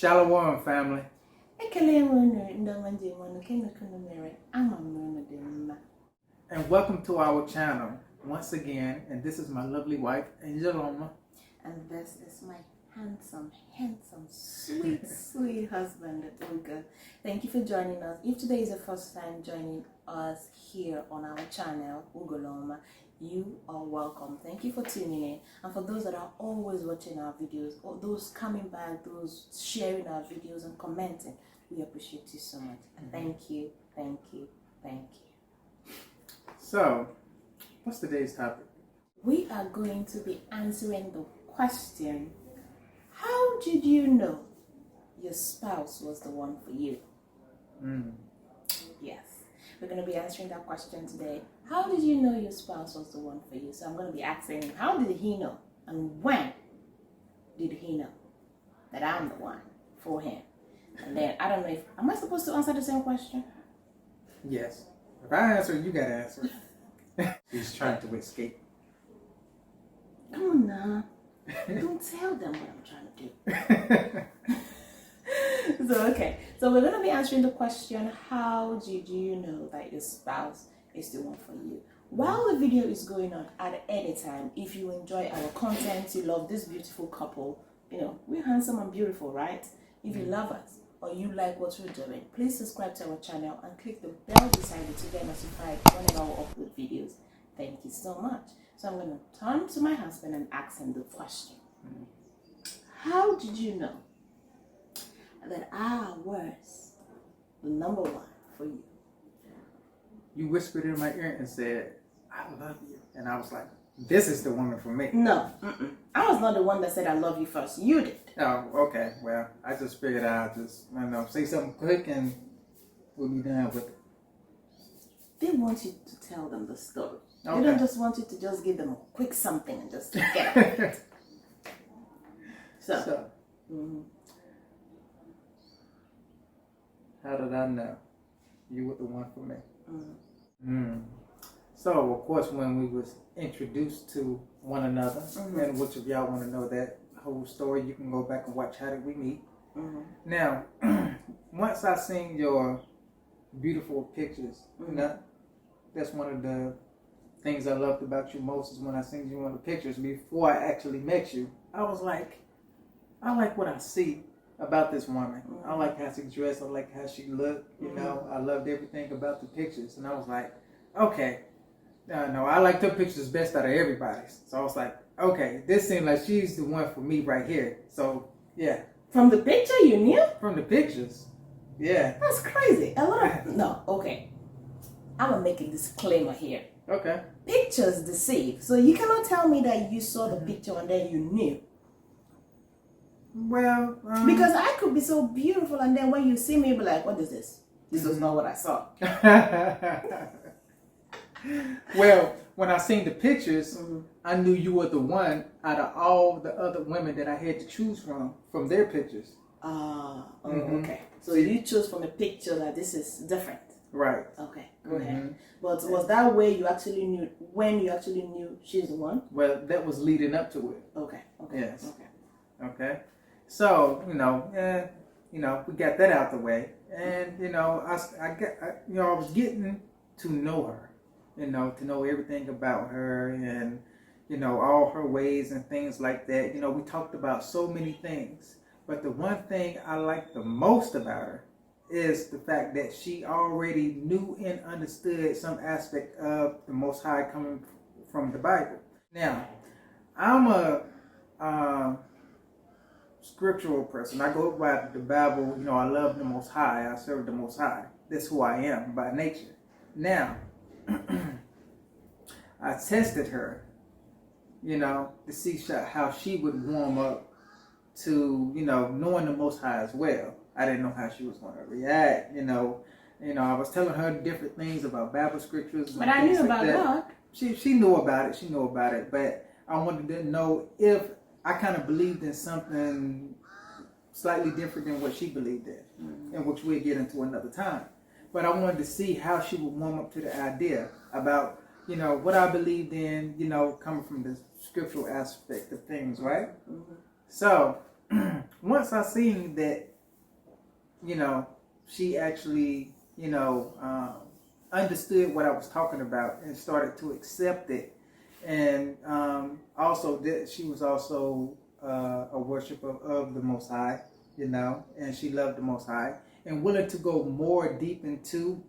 Shalom, family. And welcome to our channel once again. And this is my lovely wife, Angeloma. And this is my handsome, sweet husband, Uga. Thank you for joining us. If today is the first time joining us here on our channel, Ugoloma, you are welcome. Thank you for tuning in. And for those that are always watching our videos, or those coming back, those sharing our videos and commenting, we appreciate you so much. And thank you. So, what's today's topic? We are going to be answering the question, how did you know your spouse was the one for you? Yes, we're going to be answering that question today. How did you know your spouse was the one for you? So I'm going to be asking him, how did he know? And when did he know that I'm the one for him? And then, I don't know if, am I supposed to answer the same question? Yes. If I answer, you gotta answer. He's trying to escape. Come on now. Don't tell them what I'm trying to do. So we're going to be answering the question, how did you know that your spouse is the one for you? While the video is going on, at any time, if you enjoy our content, you love this beautiful couple, you know, we're handsome and beautiful, right? If you love us or you like what we're doing, please subscribe to our channel and click the bell beside it to get notified whenever we upload videos. Thank you so much. So I'm going to turn to my husband and ask him the question. How did you know that I was the number one for you? You whispered in my ear and said, I love you. And I was like, this is the woman for me. No, I was not the one that said I love you first. You did. Oh, okay. Well, I just figured I'd just, say something quick and we'll be done with it. They want you to tell them the story. Okay. They don't just want you to just give them a quick something and just get it. So. How did I know you were the one for me? So, of course, when we was introduced to one another, and which of y'all want to know that whole story, you can go back and watch How Did We Meet. Now, once I seen your beautiful pictures, you know, that's one of the things I loved about you most is when I seen you on the pictures before I actually met you. I was like, I like what I see about this woman. I like how she dressed. I like how she looked. You know, I loved everything about the pictures. And I was like, okay. No, I like the pictures best out of everybody's. So I was like, okay, this seems like she's the one for me right here. So, yeah. From the picture you knew? From the pictures. Yeah. That's crazy. No, okay. I'm going to make a disclaimer here. Okay. Pictures deceive. So you cannot tell me that you saw the picture and then you knew. Well, because I could be so beautiful and then when you see me, you'll be like, what is this? This is not what I saw. Well, when I seen the pictures, I knew you were the one out of all the other women that I had to choose from their pictures. Okay. So you chose from a picture that this is different. Right. Okay, go ahead. But was that where you actually knew, when you actually knew she's the one? Well, that was leading up to it. Okay. Yes. Okay. So, we got that out the way. And, I was getting to know her, to know everything about her and, all her ways and things like that. We talked about so many things. But the one thing I like the most about her is the fact that she already knew and understood some aspect of the Most High coming from the Bible. Now, I'm a scriptural person. I go by the Bible. I love the Most High. I serve the Most High. That's who I am by nature. Now, I tested her, to see how she would warm up to, knowing the Most High as well. I didn't know how she was going to react. I was telling her different things about Bible scriptures. But I knew about God. She knew about it. She knew about it. But I wanted to know if I kind of believed in something slightly different than what she believed in, and which we'll get into another time. But I wanted to see how she would warm up to the idea about, what I believed in, coming from the scriptural aspect of things, right? So, once I seen that you know, she actually, understood what I was talking about and started to accept it. And also, that she was also a worshiper of the Most High, and she loved the Most High and willing to go more deep into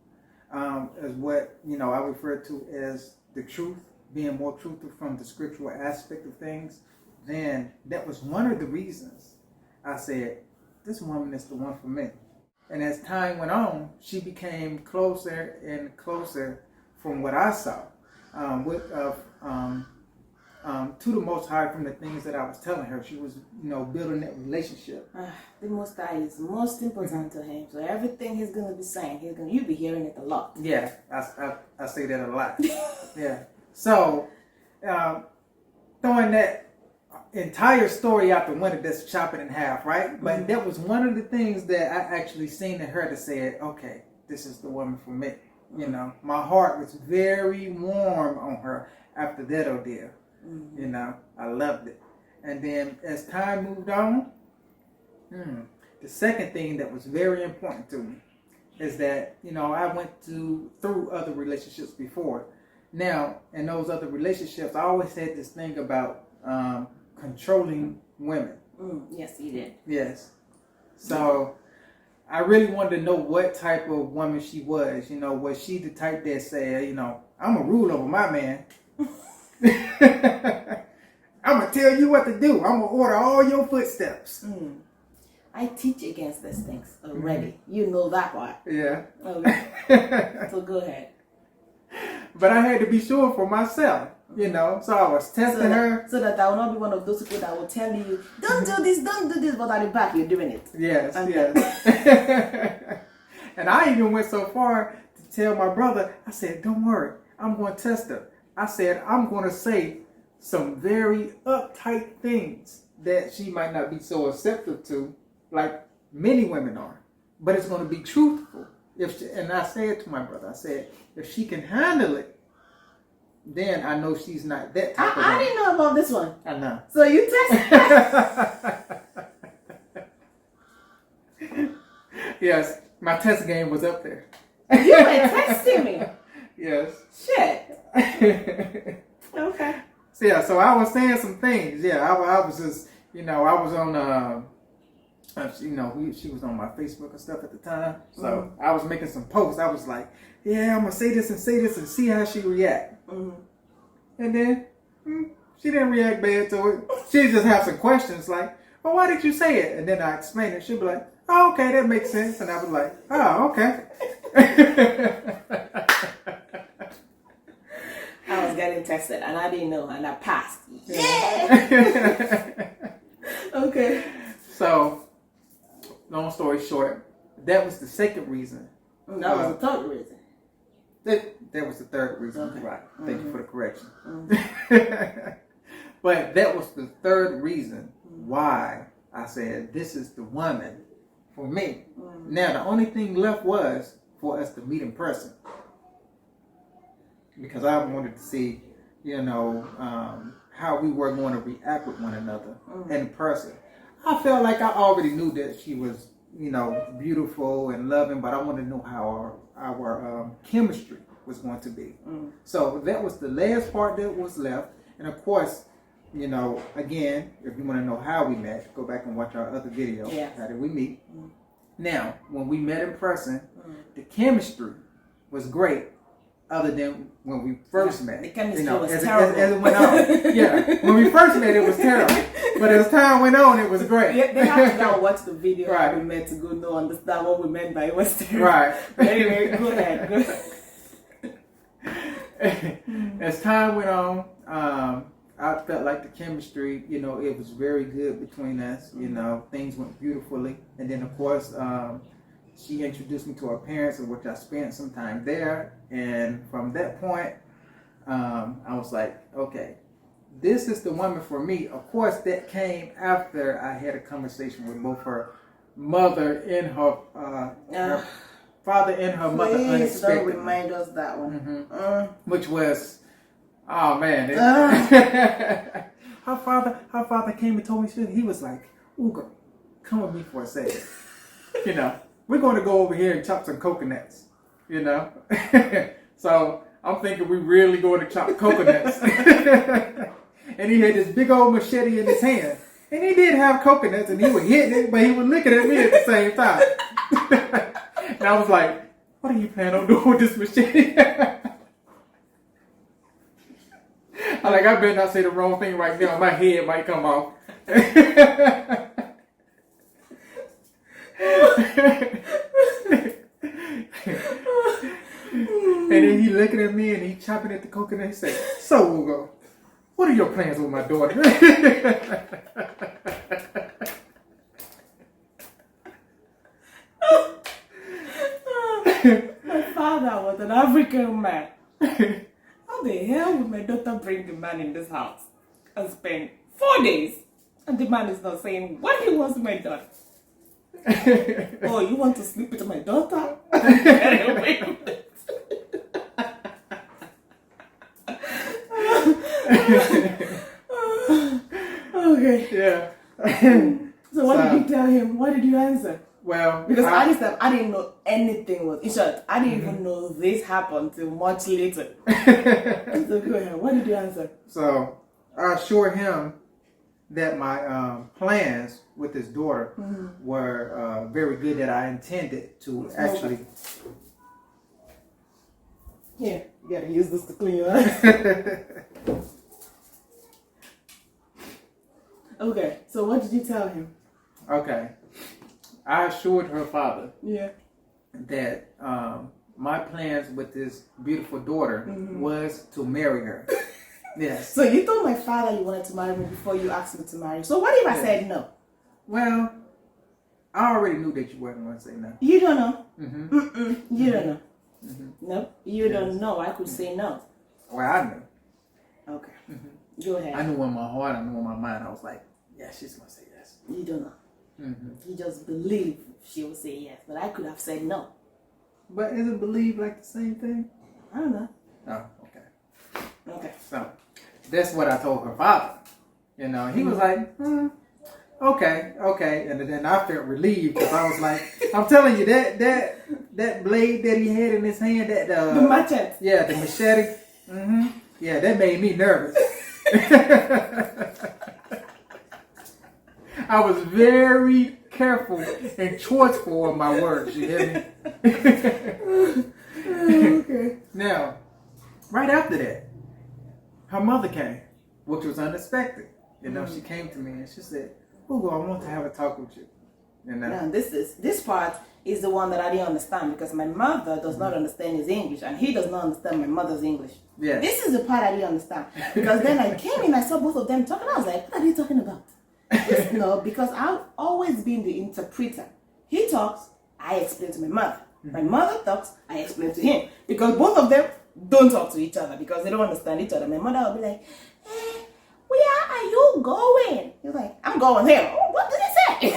as what, I refer to as the truth, being more truthful from the scriptural aspect of things. Then that was one of the reasons I said, this woman is the one for me. And as time went on, she became closer and closer from what I saw to the Most High from the things that I was telling her. She was, building that relationship. The Most High is most important to him. So everything he's going to be saying, you'll be hearing it a lot. Yeah, I say that a lot. Yeah. So, throwing that entire story out the window, that's chop it in half, right? But that was one of the things that I actually seen in her that said, okay, this is the woman for me. My heart was very warm on her after that ordeal. I loved it. And then as time moved on, the second thing that was very important to me is that, I went through other relationships before. Now, in those other relationships, I always had this thing about controlling women. Yes, you did. Yes. So I really wanted to know what type of woman she was. Was she the type that said, I'm going to rule over my man. I'm going to tell you what to do. I'm going to order all your footsteps. I teach against these things already. You know that one. Yeah. Okay. So go ahead. But I had to be sure for myself, So I was testing her. So that I will not be one of those people that will tell you, don't do this, but at the back you're doing it. Yes, yes. And I even went so far to tell my brother, I said, don't worry, I'm going to test her. I said, I'm going to say some very uptight things that she might not be so receptive to, like many women are. But it's going to be truthful. And I said to my brother, I said, if she can handle it, then I know she's not that type of woman. I didn't know about this one. I know. So you tested Yes, my test game was up there. You were testing me. Yes. Shit. Okay. So I was saying some things. Yeah, I was just, I was on, she was on my Facebook and stuff at the time. So I was making some posts. I was like, yeah, I'm going to say this and see how she react. And then she didn't react bad to it. She just have some questions like, well, why did you say it? And then I explained it. She'd be like, oh, okay, that makes sense. And I was like, oh, okay. I was getting tested and I didn't know and I passed. Yeah. Okay. So, long story short, that was the second reason. That was the third reason. That was the third reason. Okay. Right. Thank you for the correction. But that was the third reason why I said, this is the woman for me. Now, the only thing left was for us to meet in person. Because I wanted to see, how we were going to react with one another in person. I felt like I already knew that she was, beautiful and loving, but I wanted to know how our chemistry was going to be. So that was the last part that was left. And of course, again, if you want to know how we met, go back and watch our other video. Yeah. How did we meet? Now, when we met in person, the chemistry was great. Other than when we first met. The chemistry was terrible. As it went on. Yeah. When we first met, it was terrible. But as time went on, it was great. Yeah, they have to go and watch the video right. we met to go understand what we meant by it was terrible. Right. But anyway, go ahead. As time went on, I felt like the chemistry, it was very good between us. Things went beautifully. And then, of course, she introduced me to her parents, in which I spent some time there. And from that point, I was like, okay, this is the woman for me. Of course, that came after I had a conversation with both her mother and her father and her mother unexpectedly. Don't remind us that one. Which was, oh man. Her father came and told me, he was like, ooh, girl, come with me for a second. we're going to go over here and chop some coconuts, you know. So I'm thinking we really going to chop coconuts. And he had this big old machete in his hand. And he did have coconuts and he was hitting it, but he was looking at me at the same time. And I was like, what are you planning on doing with this machete? I'm like, I better not say the wrong thing right now. My head might come off. And then he looking at me and he chopping at the coconut. He said, so Ugo, what are your plans with my daughter? My father was an African man. How the hell would my daughter bring the man in this house and spend 4 days and the man is not saying what he wants with my daughter? Oh, you want to sleep with my daughter? Get away with it. Okay. Yeah. So what did you tell him? What did you answer? Well, Because at this time, I didn't know anything was. In short, I didn't even know this happened till much later. So go ahead. What did you answer? So I assured him that my plans with his daughter were very good. That I intended to actually. Here, you gotta use this to clean your eyes. Okay, so what did you tell him? Okay, I assured her father. Yeah. That my plans with this beautiful daughter was to marry her. Yes. So you told my father you wanted to marry me before you asked me to marry. So what if I said no? Well, I already knew that you weren't going to say no. You don't know. Mm-hmm. You don't know. Mm-hmm. No, you don't know. I could say no. Well, I knew. Okay. Go ahead. I knew in my heart, I knew in my mind. I was like, yeah, she's going to say yes. You don't know. Mm-hmm. You just believe she will say yes, but I could have said no. But isn't believe like the same thing? I don't know. Oh, okay. Okay. So that's what I told her father. You know, he was like, okay. And then I felt relieved because I was like, I'm telling you, that blade that he had in his hand, that the machete. Yeah, the machete. Yeah, that made me nervous. I was very careful and choiceful of my words. You hear me? Okay. Now, right after that, her mother came, which was unexpected. You know, she came to me and she said, "Hugo, I want to have a talk with you." You know? Now, this part is the one that I didn't understand because my mother does not understand his English and he does not understand my mother's English. Yeah. This is the part I didn't understand because then I came in, I saw both of them talking. I was like, "What are they talking about?" No, because I've always been the interpreter. He talks, I explain to my mother. My mother talks, I explain to him. Because both of them don't talk to each other because they don't understand each other. My mother will be like, where are you going? He's like, I'm going here. Oh, what did he say?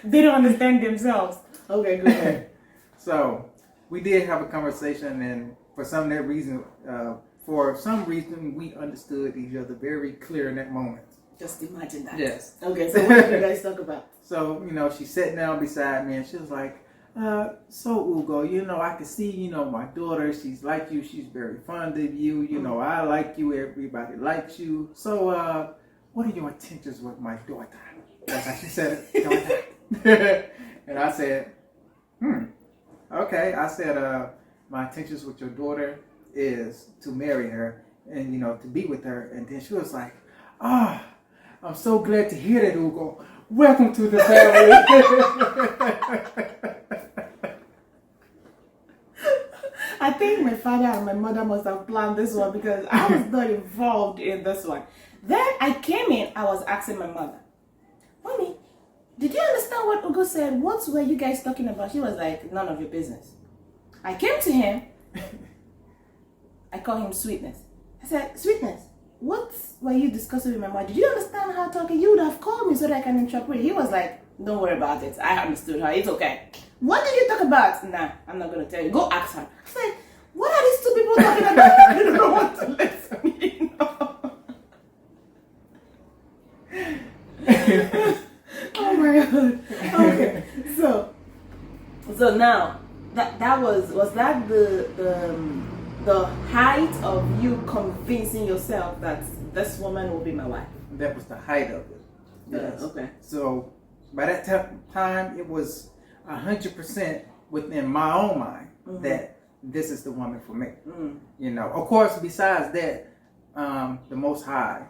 They don't understand themselves. Okay, go ahead. So we did have a conversation, and for some reason, we understood each other very clear in that moment. Just imagine that. Yes. Okay, so what did you guys talk about? So, you know, she sat down beside me and she was like, so Ugo, you know, I can see, you know, my daughter, she's like you, she's very fond of you, you know, I like you, everybody likes you. So, what are your intentions with my daughter? That's how she said it, daughter. And I said, okay. I said, my intentions with your daughter is to marry her and, you know, to be with her. And then she was like, I'm so glad to hear that, Ugo. Welcome to the family. I think my father and my mother must have planned this one because I was not involved in this one. Then I came in, I was asking my mother, Mommy, did you understand what Ugo said? What were you guys talking about? She was like, none of your business. I came to him. I call him Sweetness. I said, Sweetness, what were you discussing with my mother? Did you understand how talking? You would have called me so that I can interpret. He was like, don't worry about it. I understood her. It's okay. What did you talk about? Nah, I'm not going to tell you. Go ask her. I was like, what are these two people talking about? They don't want to let me know. Okay. So now that was that the height of you convincing yourself that this woman will be my wife? That was the height of it. Yes. Okay. So by that time, it was 100% within my own mind that this is the woman for me. You know, of course, besides that, the Most High,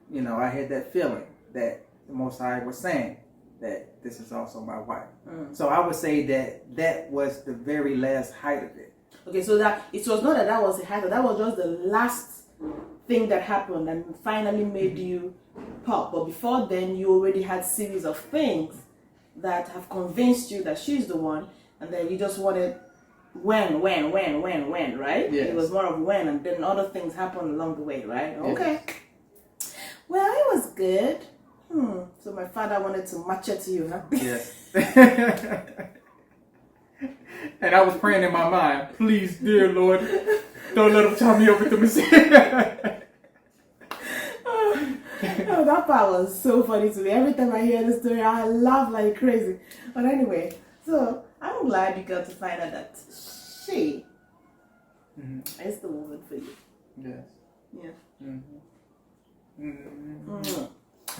you know, I had that feeling that the Most High was saying that this is also my wife. So I would say that was the very last height of it. Okay, so that it was not that was the height, that was just the last thing that happened and finally made you pop. But before then, you already had series of things that have convinced you that she's the one, and then you just wanted when, right? Yes. It was more of when, and then other things happened along the way, right? Okay. Yes. Well, it was good. So my father wanted to match it to you, huh? Yes. And I was praying in my mind, please, dear Lord, don't let him tie me up with the Messiah. Oh, that part was so funny to me. Every time I hear the story, I laugh like crazy. But anyway, so I'm glad you got to find out that she is the woman for you. Yes. Yeah.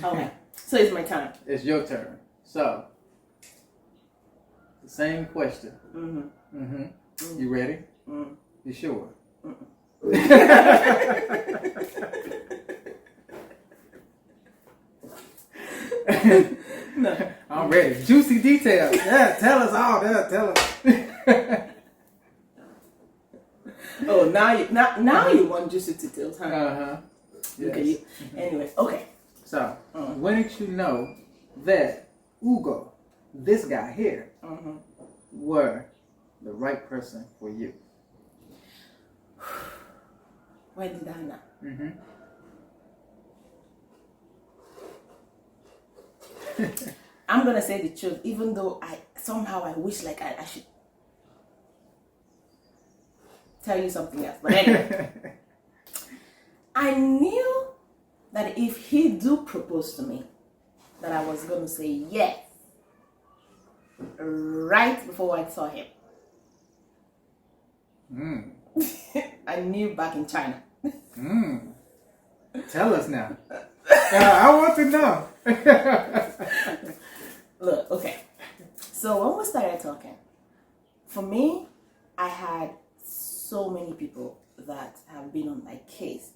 Okay, so it's my turn. It's your turn. So, the same question. You ready? You sure? No. I'm ready. Juicy details. Yeah, tell us all that. Tell us. Oh, now you want juicy details, huh? Yes. Okay. Anyway, okay. So, when did you know that Ugo, this guy here, were the right person for you? When did I know? I'm gonna say the truth, even though I wish like I should tell you something else. But anyway, I knew that if he do propose to me, that I was gonna say yes right before I saw him. I knew back in China. Tell us now. I want to know. Look, okay. So when we started talking, for me, I had so many people that have been on my case.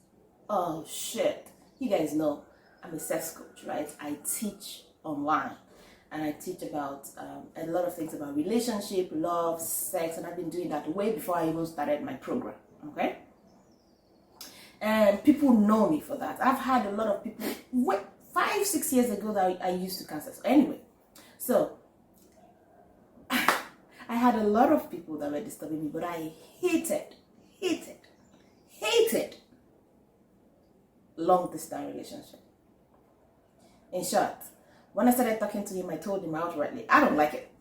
Oh shit. You guys know I'm a sex coach, right? I teach online. And I teach about a lot of things about relationship, love, sex, and I've been doing that way before I even started my program, okay? And people know me for that. I've had a lot of people, 5-6 years ago that I used to counsel. So anyway, so I had a lot of people that were disturbing me, but I hated long distance relationship. In short, when I started talking to him, I told him outrightly, I don't like it.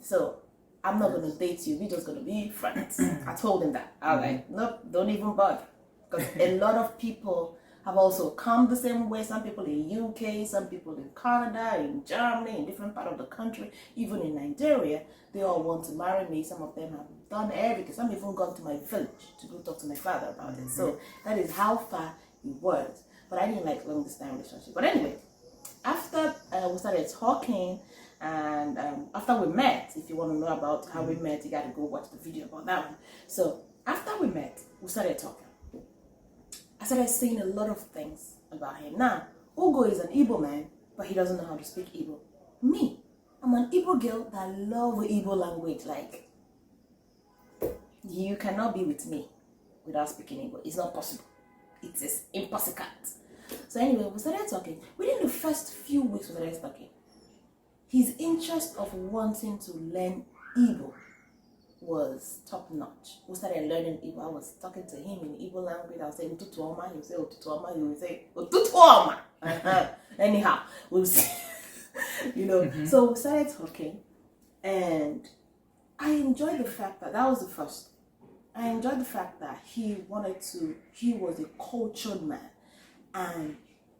So I'm not going to date you. We're just going to be friends. I told him that. I was like, nope, don't even bother. Because a lot of people have also come the same way. Some people in UK, some people in Canada, in Germany, in different part of the country, even in Nigeria, they all want to marry me. Some of them have done everything. Some even gone to my village to go talk to my father about it. So that is how far he was. But I didn't like long distance relationship. But anyway, after we started talking and after we met, if you want to know about how we met, you got to go watch the video about that one. So after we met, we started talking. I started saying a lot of things about him. Now, Ugo is an Igbo man, but he doesn't know how to speak Igbo. Me, I'm an Igbo girl that love Igbo language. Like, you cannot be with me without speaking Igbo. It's not possible. It is impossible. So anyway, we started talking. Within the first few weeks we started talking, his interest of wanting to learn Igbo was top notch. We started learning Igbo. I was talking to him in Igbo language. I was saying Ututuoma. He would say Ututuoma. He would say Ututuoma. Anyhow, we would say, So we started talking, and I enjoyed the fact that was the first. I enjoyed the fact that he was a cultured man, and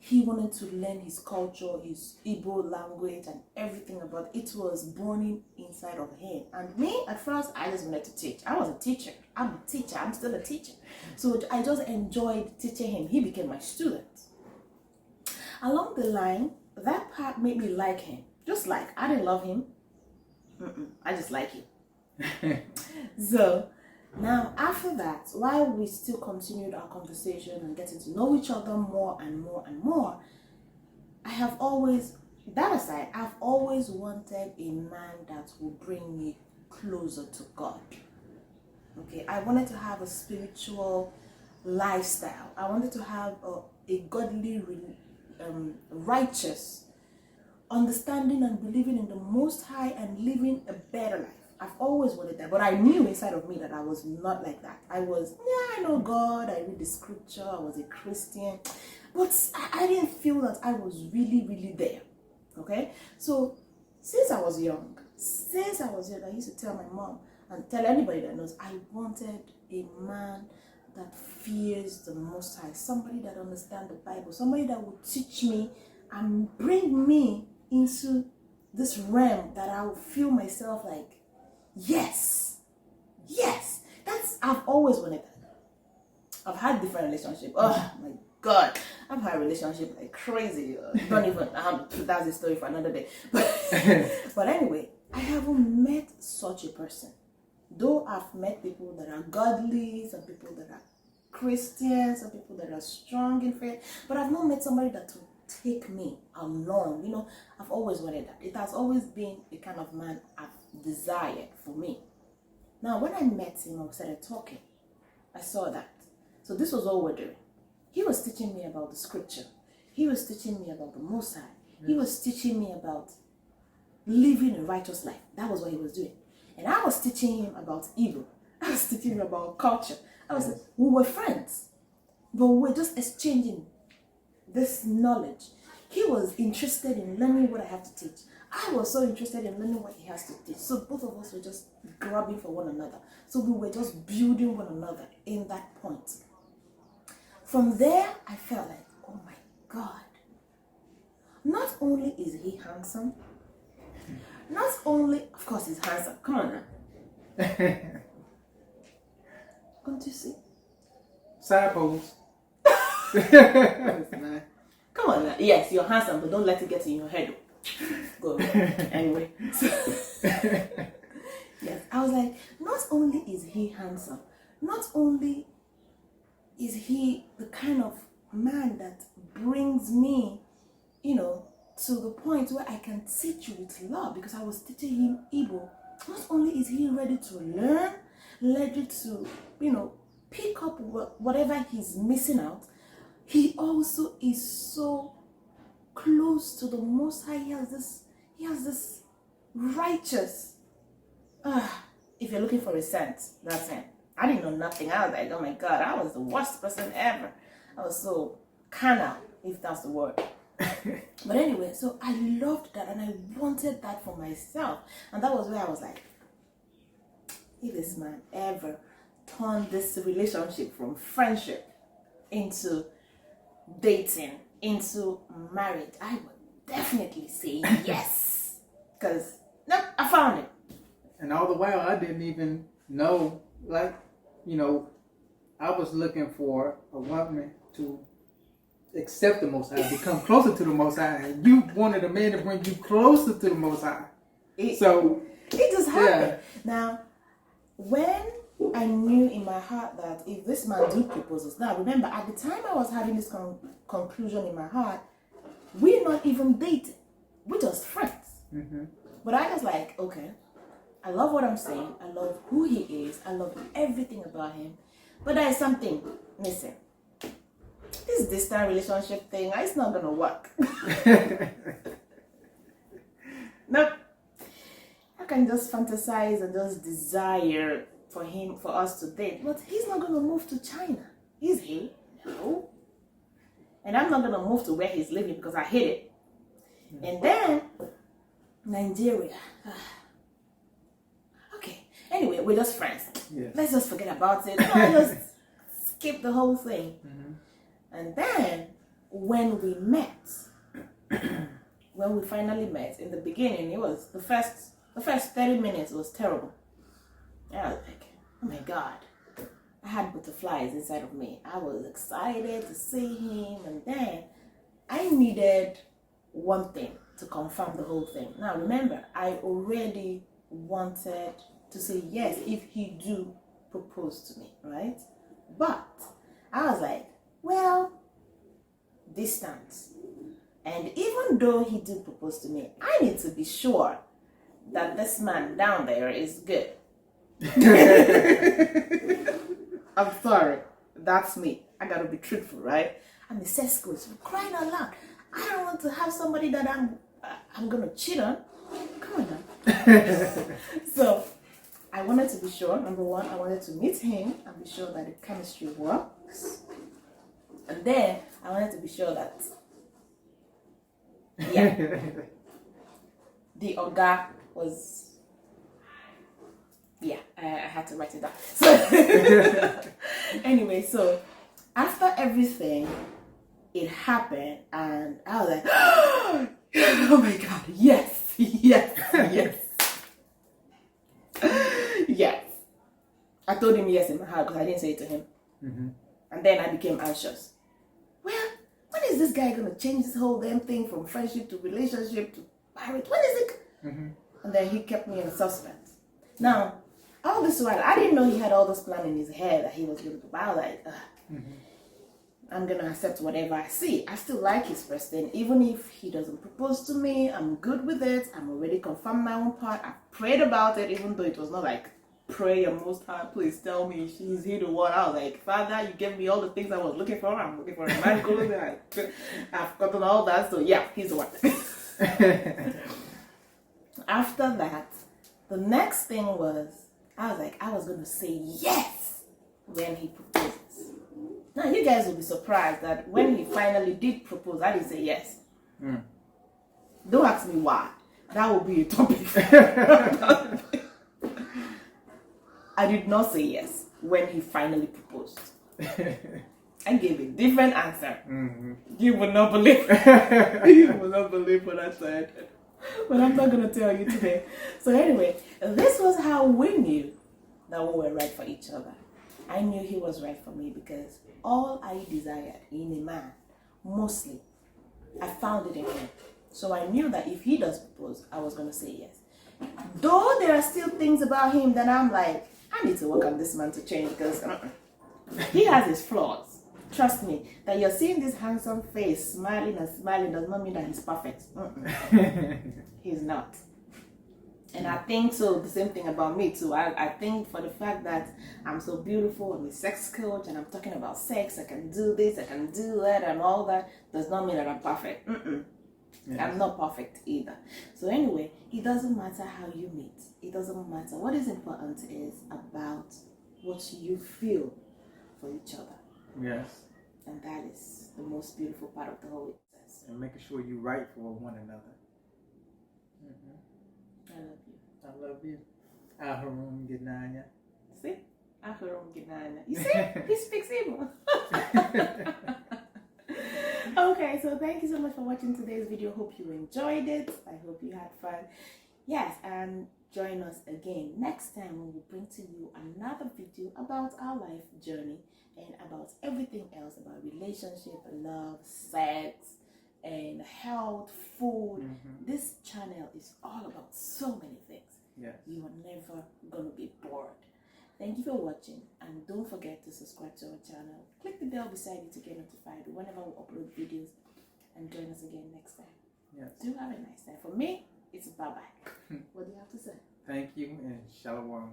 He wanted to learn his culture, his Igbo language, and everything about it. It was burning inside of him. And me, at first, I just wanted to teach. I was a teacher. I'm a teacher. I'm still a teacher. So I just enjoyed teaching him. He became my student. Along the line, that part made me like him. Just like I didn't love him. I just like him. So now after that, while we still continued our conversation and getting to know each other more and more and more, I have always, that aside, I've always wanted a man that will bring me closer to God. Okay, I wanted to have a spiritual lifestyle. I wanted to have a godly, righteous, understanding and believing in the Most High and living a better life. I've always wanted that, but I knew inside of me that I was not like that. I was, I know God, I read the scripture, I was a Christian, but I didn't feel that I was really, really there. Okay, so since I was young, I used to tell my mom and tell anybody that knows, I wanted a man that fears the Most High, somebody that understands the Bible, somebody that would teach me and bring me into this realm that I would feel myself like, yes, I've always wanted that. I've had different relationships. Oh my God, I've had relationships like crazy. Don't even, that's a story for another day. But anyway, I haven't met such a person. Though I've met people that are godly, some people that are Christians, some people that are strong in faith, but I've not met somebody that will take me along. You know, I've always wanted that. It has always been the kind of man I've desired for me. Now, when I met him, I started talking. I saw that. So this was all we're doing. He was teaching me about the scripture. He was teaching me about the Most High. He was teaching me about living a righteous life. That was what he was doing. And I was teaching him about evil. I was teaching him about culture. We were friends, but we were just exchanging this knowledge. He was interested in learning what I have to teach. I was so interested in learning what he has to teach. So both of us were just grabbing for one another. So we were just building one another in that point. From there, I felt like, oh my God. Not only is he handsome, not only, of course he's handsome. Come on now. Can't you see? Side pose. Come on now. Yes, you're handsome, but don't let it get in your head. Go. Anyway. Yes, I was like, not only is he handsome, not only is he the kind of man that brings me, to the point where I can teach you with love, because I was teaching him Igbo. Not only is he ready to learn, ready to, pick up whatever he's missing out, he also is so close to the Most High. He has this righteous. If you're looking for a sense, that's him. I didn't know nothing. I was like, oh my God, I was the worst person ever. I was so carnal, if that's the word. But anyway, so I loved that and I wanted that for myself. And that was where I was like, if this man ever turned this relationship from friendship into dating, into marriage, I would definitely say yes. Because, nope, I found it. And all the while, I didn't even know, I was looking for a woman to accept the Most High, become closer to the Most High. And you wanted a man to bring you closer to the Most High. It just happened. Yeah. Now, when I knew in my heart that if this man do proposes, now remember, at the time I was having this conclusion in my heart, we're not even dating. We're just friends. Mm-hmm. But I was like, okay, I love what I'm saying. I love who he is. I love everything about him. But there is something missing. This distant relationship thing, it's not going to work. Nope. I can just fantasize and just desire for us to date. But he's not going to move to China. Is he? No. And I'm not going to move to where he's living because I hate it. And then, Nigeria. Okay. Anyway, we're just friends. Yes. Let's just forget about it. Just skip the whole thing. Mm-hmm. And then, when we met, when we finally met, in the beginning, it was the first 30 minutes was terrible. I was like, oh my God. I had butterflies inside of me. I was excited to see him, and then I needed one thing to confirm the whole thing. Now remember, I already wanted to say yes if he do propose to me, right? But I was like, well, distance. And even though he did propose to me, I need to be sure that this man down there is good. I'm sorry. That's me. I gotta be truthful, right? I'm a sex coach. I'm crying out loud. I don't want to have somebody that I'm gonna cheat on. Come on now. So I wanted to be sure. Number one, I wanted to meet him and be sure that the chemistry works. And then I wanted to be sure that the Oga was. Yeah, I had to write it down. So anyway, so after everything, it happened, and I was like, oh my God, yes, yes, yes, yes. I told him yes in my heart because I didn't say it to him. Mm-hmm. And then I became anxious. Well, when is this guy going to change this whole damn thing from friendship to relationship to marriage? When is it? Mm-hmm. And then he kept me in suspense. Now, all this while, I didn't know he had all this plan in his head that he was going to buy. Like, I'm going to accept whatever I see. I still like his person. Even if he doesn't propose to me, I'm good with it. I'm already confirmed my own part. I prayed about it, even though it was not like, pray your most high, please tell me she's he the one. I was like, Father, you gave me all the things I was looking for. I'm looking for a man goal. I've gotten all that. So yeah, he's the one. After that, the next thing was, I was like, I was going to say yes when he proposes. Now, you guys will be surprised that when he finally did propose, I didn't say yes. Don't ask me why. That will be a topic. I did not say yes when he finally proposed. I gave a different answer. Mm-hmm. You will not believe. You will not believe what I said. But I'm not going to tell you today. So anyway, this was how we knew that we were right for each other. I knew he was right for me because all I desired in a man, mostly, I found it in him. So I knew that if he does propose, I was going to say yes. Though there are still things about him that I'm like, I need to work on this man to change because he has his flaws. Trust me, that you're seeing this handsome face smiling and smiling does not mean that he's perfect. He's not. And I think so, the same thing about me too. I think for the fact that I'm so beautiful, I'm a sex coach, and I'm talking about sex, I can do this, I can do that, and all that, does not mean that I'm perfect. Yes. I'm not perfect either. So anyway, it doesn't matter how you meet. It doesn't matter. What is important is about what you feel for each other. Yes. And that is the most beautiful part of the whole process. And making sure you're right for one another. I love you. I love you. Aharum Ginanya. See? Aharum Ginanya. You see? He speaks Igbo. Okay, so thank you so much for watching today's video. Hope you enjoyed it. I hope you had fun. Yes, and join us again next time when we bring to you another video about our life journey and about everything else about relationship, love, sex, and health, food. This channel is all about so many things. Yes. You are never going to be bored. Thank you for watching, and don't forget to subscribe to our channel. Click the bell beside you to get notified whenever we upload videos, and join us again next time. Yes. Do have a nice time. For me, it's bye-bye. What do you have to say? Thank you, and shalom.